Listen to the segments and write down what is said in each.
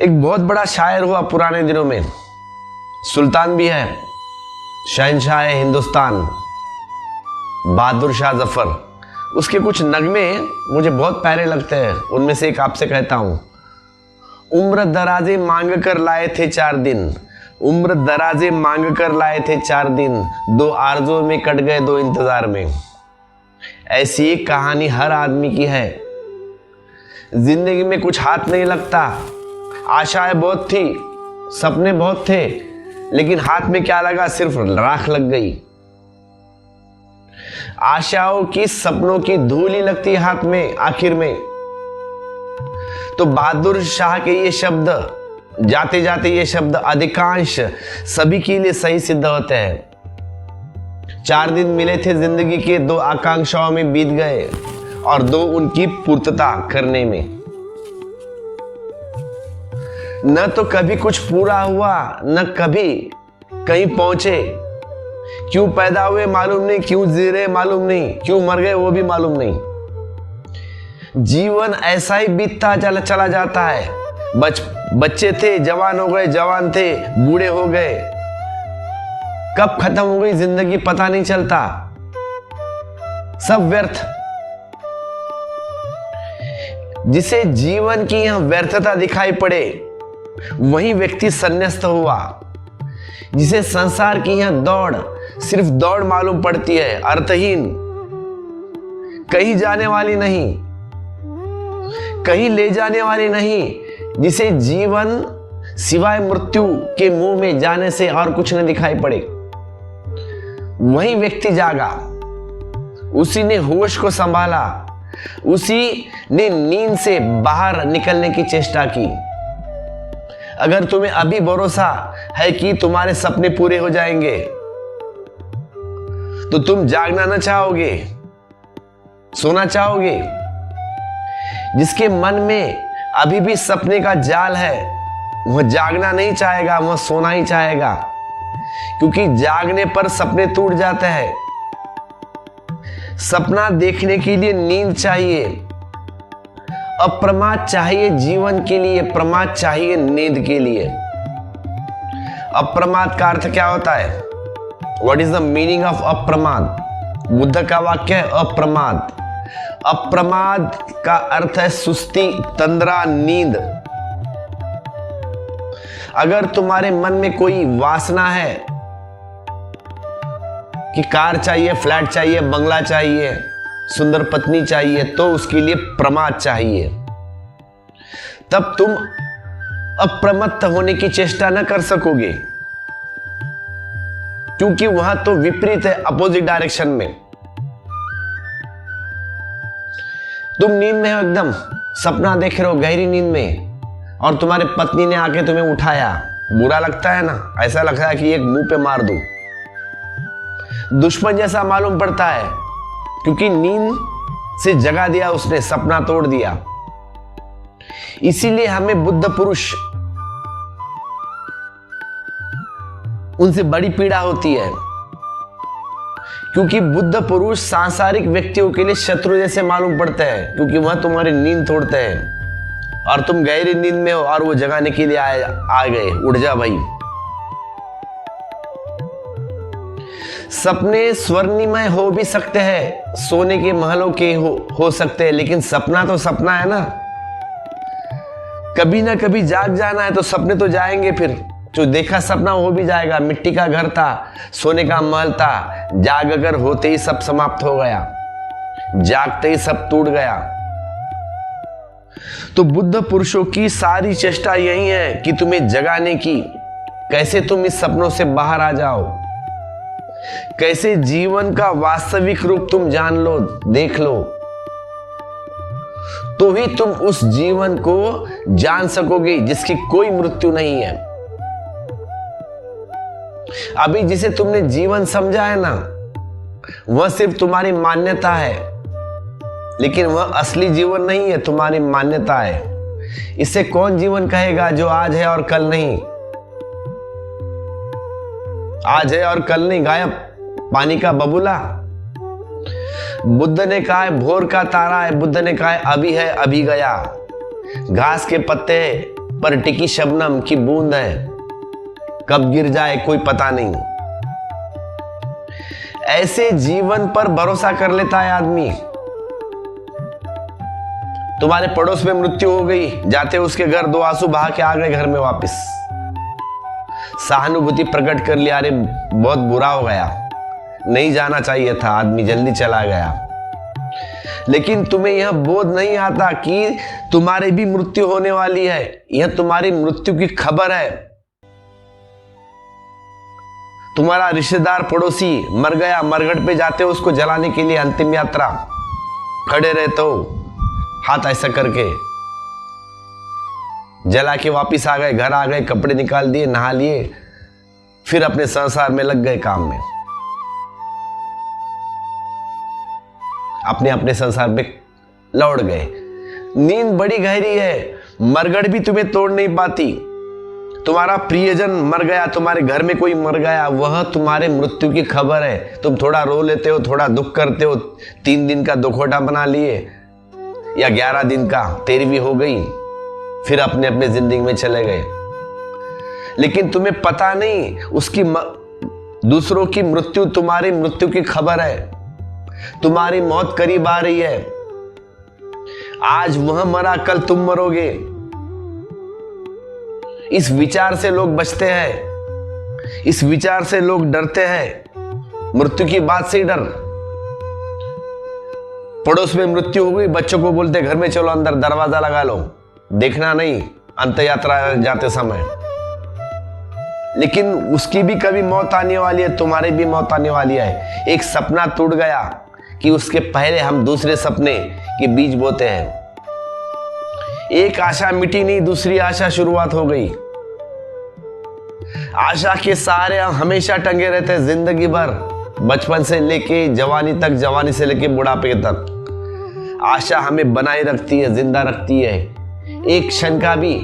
एक बहुत बड़ा शायर हुआ पुराने दिनों में, सुल्तान भी है, शहंशाह है हिंदुस्तान, बहादुर शाह जफर। उसके कुछ नगमे मुझे बहुत प्यारे लगते हैं, उनमें से एक आपसे कहता हूं। उम्र दराजे मांग कर लाए थे 4 दिन, उम्र दराजे मांग कर लाए थे 4 दिन, 2 आरज़ों में कट गए 2 इंतजार में। ऐसी एक कहानी हर आदमी की है। जिंदगी में कुछ हाथ नहीं लगता, आशाएं बहुत थी, सपने बहुत थे, लेकिन हाथ में क्या लगा, सिर्फ राख लग गई। आशाओं की, सपनों की धूल ही लगती है हाथ में आखिर में। तो बहादुर शाह के ये शब्द, जाते जाते ये शब्द अधिकांश सभी के लिए सही सिद्ध होते हैं। 4 दिन मिले थे जिंदगी के, 2 आकांक्षाओं में बीत गए और 2 उनकी पूर्तता करने में। न तो कभी कुछ पूरा हुआ, न कभी कहीं पहुंचे। क्यों पैदा हुए मालूम नहीं, क्यों जी रहे मालूम नहीं, क्यों मर गए वो भी मालूम नहीं। जीवन ऐसा ही बीतता चला जाता है। बच्चे थे, जवान हो गए, जवान थे, बूढ़े हो गए। कब खत्म हो गई जिंदगी पता नहीं चलता, सब व्यर्थ। जिसे जीवन की यह व्यर्थता दिखाई पड़े वही व्यक्ति संन्यास्त हुआ। जिसे संसार की यह दौड़ सिर्फ दौड़ मालूम पड़ती है, अर्थहीन, कहीं जाने वाली नहीं, कहीं ले जाने वाली नहीं। जिसे जीवन सिवाय मृत्यु के मुंह में जाने से और कुछ न दिखाई पड़े, वही व्यक्ति जागा, उसी ने होश को संभाला, उसी ने नींद से बाहर निकलने की चेष्टा की। अगर तुम्हें अभी भरोसा है कि तुम्हारे सपने पूरे हो जाएंगे, तो तुम जागना न चाहोगे, सोना चाहोगे। जिसके मन में अभी भी सपने का जाल है, वह जागना नहीं चाहेगा, वह सोना ही चाहेगा, क्योंकि जागने पर सपने टूट जाते हैं। सपना देखने के लिए नींद चाहिए, अप्रमाद चाहिए जीवन के लिए, प्रमाद चाहिए नींद के लिए। अप्रमाद का अर्थ क्या होता है? What is the meaning of अप्रमाद? बुद्ध का वाक्य है अप्रमाद। अप्रमाद का अर्थ है सुस्ती, तंद्रा, नींद। अगर तुम्हारे मन में कोई वासना है कि कार चाहिए, फ्लैट चाहिए, बंगला चाहिए, सुंदर पत्नी चाहिए, तो उसके लिए प्रमाद चाहिए। तब तुम अप्रमत्त होने की चेष्टा न कर सकोगे, क्योंकि वहां तो विपरीत है, अपोजिट डायरेक्शन में। तुम नींद में हो, एकदम सपना देख रहे हो गहरी नींद में, और तुम्हारे पत्नी ने आके तुम्हें उठाया। बुरा लगता है ना, ऐसा लगता है कि एक मुंह पे मार दूं। दुश्मन जैसा मालूम पड़ता है, क्योंकि नींद से जगा दिया उसने, सपना तोड़ दिया। इसीलिए हमें बुद्ध पुरुष, उनसे बड़ी पीड़ा होती है, क्योंकि बुद्ध पुरुष सांसारिक व्यक्तियों के लिए शत्रु जैसे मालूम पड़ते हैं, क्योंकि वह तुम्हारी नींद तोड़ते हैं और तुम गहरी नींद में हो और वो जगाने के लिए आ गए। उठ जा भाई। सपने स्वर्णिमय हो भी सकते हैं, सोने के महलों के हो सकते हैं, लेकिन सपना तो सपना है ना। कभी ना कभी जाग जाना है, तो सपने तो जाएंगे। फिर जो देखा सपना हो भी जाएगा। मिट्टी का घर था, सोने का महल था, जाग अगर होते ही सब समाप्त हो गया, जागते ही सब टूट गया। तो बुद्ध पुरुषों की सारी चेष्टा यही है कि तुम्हें जगाने की, कैसे तुम इस सपनों से बाहर आ जाओ, कैसे जीवन का वास्तविक रूप तुम जान लो, देख लो, तो ही तुम उस जीवन को जान सकोगे जिसकी कोई मृत्यु नहीं है। अभी जिसे तुमने जीवन समझा है ना, वह सिर्फ तुम्हारी मान्यता है, लेकिन वह असली जीवन नहीं है, तुम्हारी मान्यता है। इसे कौन जीवन कहेगा जो आज है और कल नहीं? आज है और कल नहीं, गायब, पानी का बबूला। बुद्ध ने कहा है भोर का तारा है, बुद्ध ने कहा है अभी है अभी गया। घास के पत्ते पर टिकी शबनम की बूंद है, कब गिर जाए कोई पता नहीं। ऐसे जीवन पर भरोसा कर लेता है आदमी। तुम्हारे पड़ोस में मृत्यु हो गई, जाते उसके घर 2 आंसू बहा के आ गए घर में वापस, सहानुभूति प्रकट कर लिया, अरे बहुत बुरा हो गया, नहीं जाना चाहिए था, आदमी जल्दी चला गया। लेकिन तुम्हें यह बोध नहीं आता कि तुम्हारी भी मृत्यु होने वाली है, यह तुम्हारी मृत्यु की खबर है। तुम्हारा रिश्तेदार पड़ोसी मर गया, मरघट पे जाते हो उसको जलाने के लिए, अंतिम यात्रा, खड़े रहते हो हाथ ऐसा करके, जला के वापिस आ गए, घर आ गए, कपड़े निकाल दिए, नहा लिए, फिर अपने संसार में लग गए काम में, अपने अपने संसार में लौट गए। नींद बड़ी गहरी है, मरघट भी तुम्हें तोड़ नहीं पाती। तुम्हारा प्रियजन मर गया, तुम्हारे घर में कोई मर गया, वह तुम्हारे मृत्यु की खबर है। तुम थोड़ा रो लेते हो, थोड़ा दुख करते हो, 3 दिन का दुखोटा बना लिए या 11 दिन का, 13वीं हो गई, फिर अपने अपने जिंदगी में चले गए। लेकिन तुम्हें पता नहीं उसकी दूसरों की मृत्यु तुम्हारी मृत्यु की खबर है। तुम्हारी मौत करीब आ रही है, आज वह मरा, कल तुम मरोगे। इस विचार से लोग बचते हैं, इस विचार से लोग डरते हैं, मृत्यु की बात से ही डर। पड़ोस में मृत्यु हो गई, बच्चों को बोलते घर में चलो, अंदर दरवाजा लगा लो, देखना नहीं अंत यात्रा जाते समय। लेकिन उसकी भी कभी मौत आने वाली है, तुम्हारी भी मौत आने वाली है। एक सपना टूट गया कि उसके पहले हम दूसरे सपने के बीज बोते हैं। एक आशा मिटी नहीं, दूसरी आशा शुरुआत हो गई। आशा के सहारे हम हमेशा टंगे रहते हैं जिंदगी भर, बचपन से लेके जवानी तक, जवानी से लेके बुढ़ापे तक। आशा हमें बनाए रखती है, जिंदा रखती है। एक क्षण का भी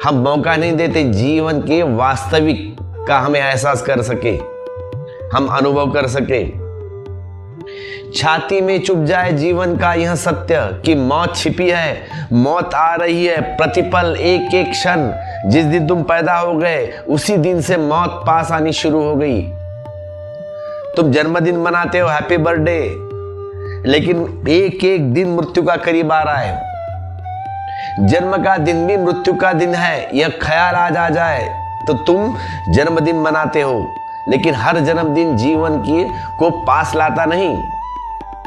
हम मौका नहीं देते जीवन के वास्तविक का हमें एहसास कर सके, हम अनुभव कर सके। छाती में चुप जाए जीवन का यह सत्य कि मौत छिपी है, मौत आ रही है प्रतिपल, एक एक क्षण। जिस दिन तुम पैदा हो गए उसी दिन से मौत पास आनी शुरू हो गई। तुम जन्मदिन मनाते हो, हैप्पी बर्थडे, लेकिन एक एक दिन मृत्यु का करीब आ रहा है। जन्म का दिन भी मृत्यु का दिन है, यह ख्याल आज आ जाए तो तुम जन्मदिन मनाते हो, लेकिन हर जन्मदिन जीवन की को पास लाता नहीं।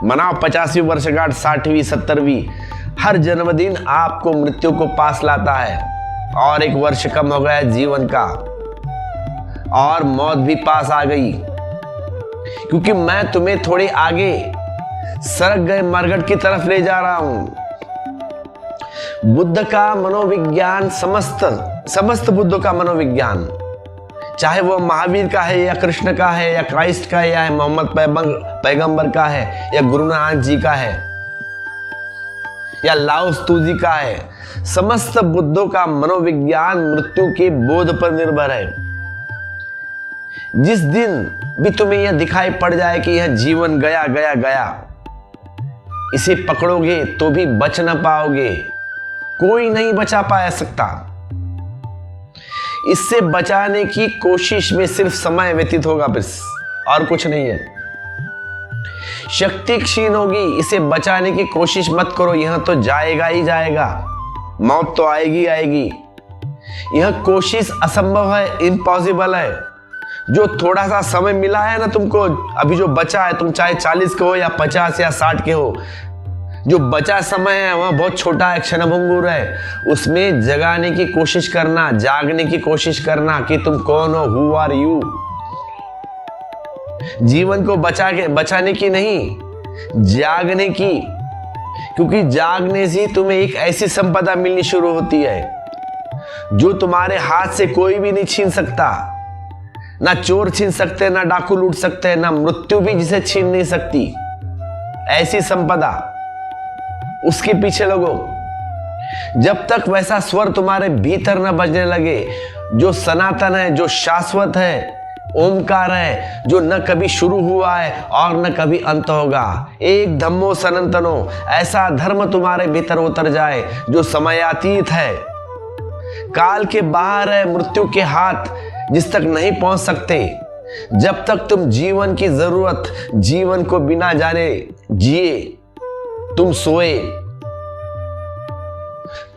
मनाओ 50वीं वर्षगांठ, 60वीं, 70वीं, हर जन्मदिन आपको मृत्यु को पास लाता है। और 1 वर्ष कम हो गया जीवन का और मौत भी पास आ गई, क्योंकि मैं तुम्हें थोड़े आगे सरक गए मरघट की तरफ ले जा रहा हूं। बुद्ध का मनोविज्ञान, समस्त बुद्धों का मनोविज्ञान, चाहे वो महावीर का है या कृष्ण का है या क्राइस्ट का है या मोहम्मद पैगंबर का है या गुरु नानक जी का है या लाओ त्सु जी का है, समस्त बुद्धों का मनोविज्ञान मृत्यु के बोध पर निर्भर है। जिस दिन भी तुम्हें यह दिखाई पड़ जाए कि यह जीवन गया गया गया, इसे पकड़ोगे तो भी बच न पाओगे, कोई नहीं बचा पाया सकता। इससे बचाने की कोशिश में सिर्फ समय व्यतीत होगा, बस और कुछ नहीं है। शक्ति क्षीण होगी, इसे बचाने की कोशिश मत करो, यह तो जाएगा ही जाएगा, मौत तो आएगी आएगी। यह कोशिश असंभव है, इम्पॉसिबल है। जो थोड़ा सा समय मिला है ना तुमको, अभी जो बचा है, तुम चाहे 40 के हो या 50 या 60 के हो, जो बचा समय है वह बहुत छोटा है, क्षणभंगुर है। उसमें जगाने की कोशिश करना, जागने की कोशिश करना कि तुम कौन हो, हु आर यू। जीवन को बचाने की नहीं, जागने की, क्योंकि जागने से तुम्हें एक ऐसी संपदा मिलनी शुरू होती है जो तुम्हारे हाथ से कोई भी नहीं छीन सकता। ना चोर छीन सकते, ना डाकू लूट सकते, ना मृत्यु भी जिसे छीन नहीं सकती। ऐसी संपदा, उसके पीछे लगो। जब तक वैसा स्वर तुम्हारे भीतर न बजने लगे जो सनातन है, जो शाश्वत है, ओमकार है, जो न कभी शुरू हुआ है और न कभी अंत होगा, एक धम्मो सनातनो, ऐसा धर्म तुम्हारे भीतर उतर जाए जो समयातीत है, काल के बाहर है मृत्यु के हाथ, जिस तक नहीं पहुंच सकते। जब तक तुम जीवन की जरूरत, जीवन को बिना जाने जिए, तुम सोए,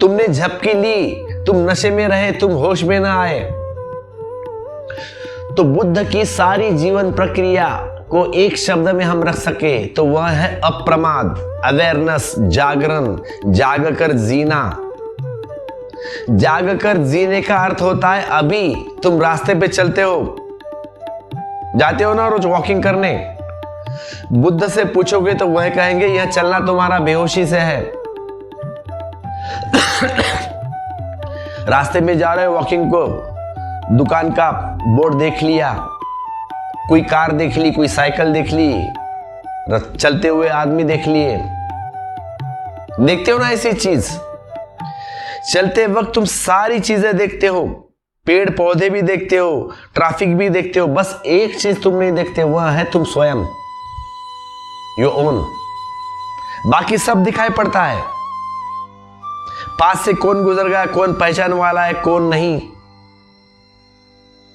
तुमने झपकी ली, तुम नशे में रहे, तुम होश में ना आए। तो बुद्ध की सारी जीवन प्रक्रिया को एक शब्द में हम रख सके तो वह है अप्रमाद, अवेयरनेस, जागरण, जागकर जीना। जागकर जीने का अर्थ होता है अभी तुम रास्ते पे चलते हो, जाते हो ना रोज वॉकिंग करने, बुद्ध से पूछोगे तो वह कहेंगे यह चलना तुम्हारा बेहोशी से है। रास्ते में जा रहे हो वॉकिंग को, दुकान का बोर्ड देख लिया, कोई कार देख ली, कोई साइकिल देख ली, चलते हुए आदमी देख लिए, देखते हो ना ऐसी चीज। चलते वक्त तुम सारी चीजें देखते हो, पेड़ पौधे भी देखते हो, ट्रैफिक भी देखते हो, बस एक चीज तुम नहीं देखते, वह है तुम स्वयं, योर ओन। बाकी सब दिखाई पड़ता है, पास से कौन गुजर गया, कौन पहचान वाला है, कौन नहीं,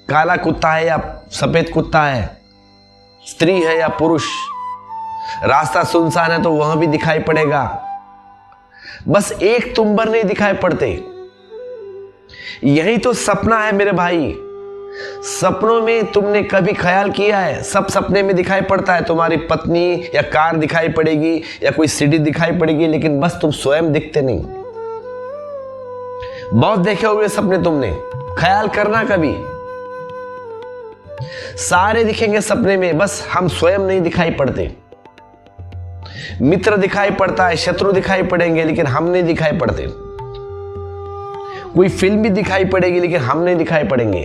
काला कुत्ता है या सफेद कुत्ता है, स्त्री है या पुरुष, रास्ता सुनसान है तो वह भी दिखाई पड़ेगा, बस एक तुम्बर नहीं दिखाई पड़ते। यही तो सपना है मेरे भाई। सपनों में तुमने कभी ख्याल किया है, सब सपने में दिखाई पड़ता है, तुम्हारी पत्नी या कार दिखाई पड़ेगी या कोई सिटी दिखाई पड़ेगी, लेकिन बस तुम स्वयं दिखते नहीं। बहुत देखे होंगे सपने तुमने, ख्याल करना कभी, सारे दिखेंगे सपने में, बस हम स्वयं नहीं दिखाई पड़ते। मित्र दिखाई पड़ता है, शत्रु दिखाई पड़ेंगे, लेकिन हम नहीं दिखाई पड़ते। कोई फिल्म भी दिखाई पड़ेगी लेकिन हम नहीं दिखाई पड़ेंगे।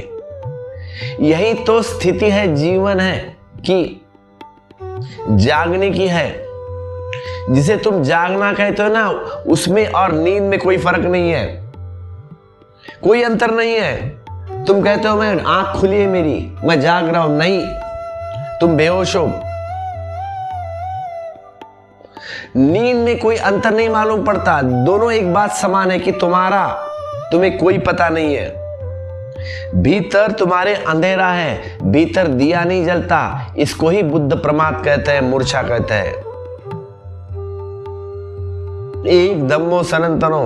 यही तो स्थिति है, जीवन है कि जागने की है। जिसे तुम जागना कहते हो ना, उसमें और नींद में कोई फर्क नहीं है, कोई अंतर नहीं है। तुम कहते हो मैं आंख खुली है मेरी, मैं जाग रहा हूं, नहीं, तुम बेहोश हो। नींद में कोई अंतर नहीं मालूम पड़ता, दोनों एक बात समान है कि तुम्हें कोई पता नहीं है। भीतर तुम्हारे अंधेरा है, भीतर दिया नहीं जलता, इसको ही बुद्ध प्रमाद कहते हैं, मूर्छा कहते हैं। एक धम्मो सनातनो।